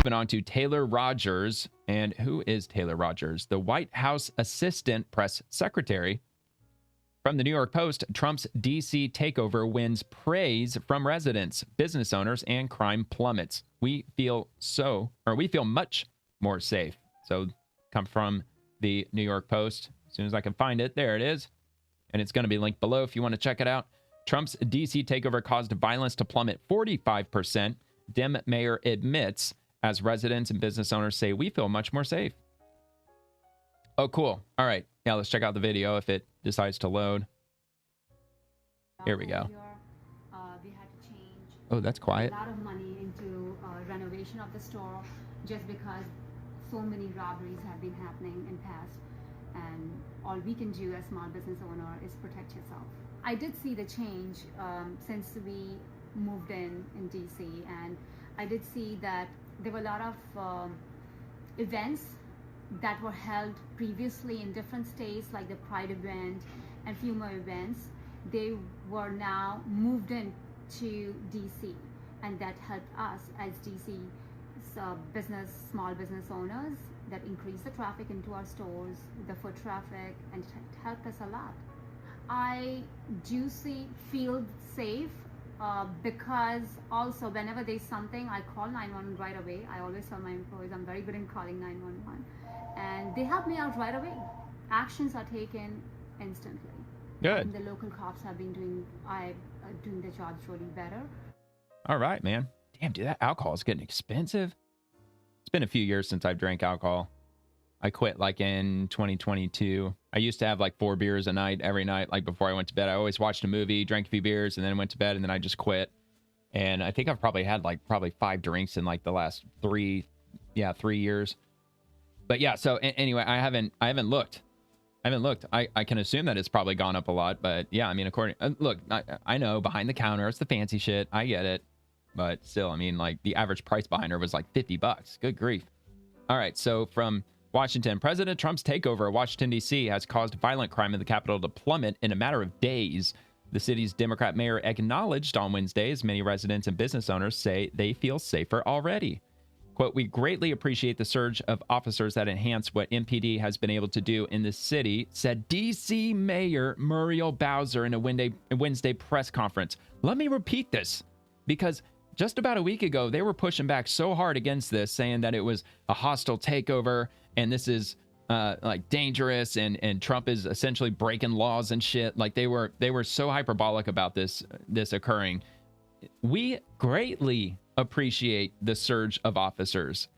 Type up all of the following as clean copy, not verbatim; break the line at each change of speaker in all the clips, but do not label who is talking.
Moving on to Taylor Rogers. And who is Taylor Rogers? The White House Assistant Press Secretary. From the New York Post, Trump's D.C. takeover wins praise from residents, business owners, and crime plummets. We feel much more safe. So, come from the New York Post. As soon as I can find it, there it is. And it's going to be linked below if you want to check it out. Trump's D.C. takeover caused violence to plummet 45%. Dem mayor admits, as residents and business owners say, we feel much more safe. Oh, cool. All right. Yeah, let's check out the video if it decides to load. Here we go.
We had to change
oh, that's quiet.
A lot of money into renovation of the store just because so many robberies have been happening in past, and all we can do as small business owner is protect yourself. I did see the change since we moved in DC, and I did see that there were a lot of events that were held previously in different states, like the Pride event and few more events. They were now moved in to DC, and that helped us as DC small business owners, that increased the traffic into our stores, the foot traffic, and it helped us a lot. I do feel safe because also whenever there's something, I call 911 right away. I always tell my employees I'm very good in calling 911, and they help me out right away. Actions are taken instantly.
Good.
And the local cops have been doing their jobs really better.
All right, man. Damn, dude, that alcohol is getting expensive. It's been a few years since I've drank alcohol. I quit like in 2022. I used to have like 4 beers a night, every night, like before I went to bed. I always watched a movie, drank a few beers, and then went to bed, and then I just quit. And I think I've probably had like 5 drinks in like the last 3 years. But yeah, so anyway, I haven't looked. I can assume that it's probably gone up a lot, but yeah, I mean, look, I know behind the counter, it's the fancy shit. I get it. But still, I mean, like the average price behind her was like $50. Good grief. All right. So from Washington, President Trump's takeover of Washington, D.C. has caused violent crime in the capital to plummet in a matter of days. The city's Democrat mayor acknowledged on Wednesday as many residents and business owners say they feel safer already. Quote, we greatly appreciate the surge of officers that enhance what MPD has been able to do in the city, said D.C. Mayor Muriel Bowser in a Wednesday press conference. Let me repeat this, because just about a week ago, they were pushing back so hard against this, saying that it was a hostile takeover and this is like dangerous and Trump is essentially breaking laws and shit. Like they were so hyperbolic about this occurring. We greatly appreciate the surge of officers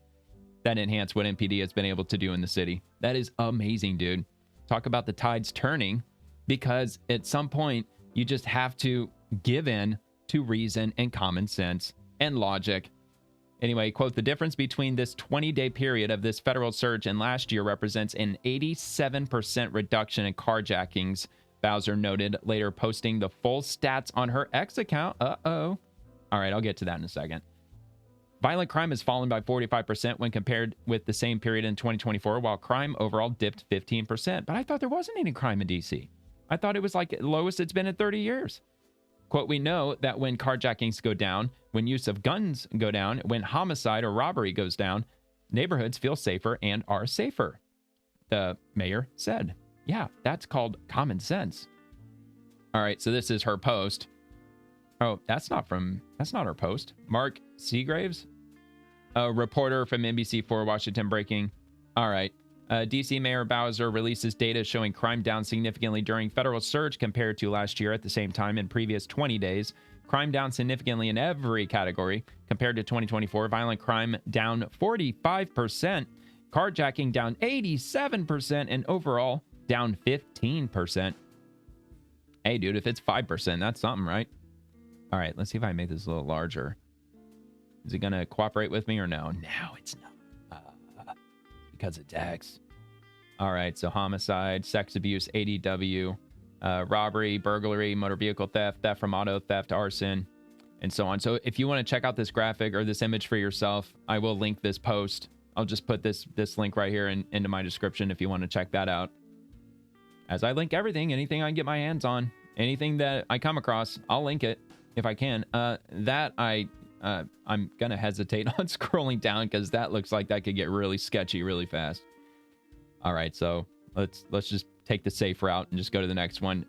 that enhance what MPD has been able to do in the city. That is amazing, dude. Talk about the tides turning, because at some point you just have to give in to reason and common sense and logic. Anyway, quote, the difference between this 20-day period of this federal surge and last year represents an 87% reduction in carjackings, Bowser noted, later posting the full stats on her X account. Uh-oh. All right, I'll get to that in a second. Violent crime has fallen by 45% when compared with the same period in 2024, while crime overall dipped 15%. But I thought there wasn't any crime in D.C. I thought it was like the lowest it's been in 30 years. Quote, we know that when carjackings go down, when use of guns go down, when homicide or robbery goes down, neighborhoods feel safer and are safer, the mayor said. Yeah, that's called common sense. All right, so this is her post. Oh, that's not her post. Mark Seagraves, a reporter from NBC4 Washington breaking. All right. D.C. Mayor Bowser releases data showing crime down significantly during federal surge compared to last year at the same time in previous 20 days. Crime down significantly in every category compared to 2024. Violent crime down 45%, carjacking down 87%, and overall down 15%. Hey, dude, if it's 5%, that's something, right? All right, let's see if I make this a little larger. Is it going to cooperate with me or no? No, it's not. Because of tax. All right, so homicide, sex abuse, ADW, robbery, burglary, motor vehicle theft, theft from auto, theft, arson, and so on. So if you want to check out this graphic or this image for yourself, I will link this post. I'll just put this link right here into my description if you want to check that out. As I link everything, anything I can get my hands on, anything that I come across, I'll link it if I can. That I I'm gonna hesitate on scrolling down because that looks like that could get really sketchy really fast. All right, so let's just take the safe route and just go to the next one.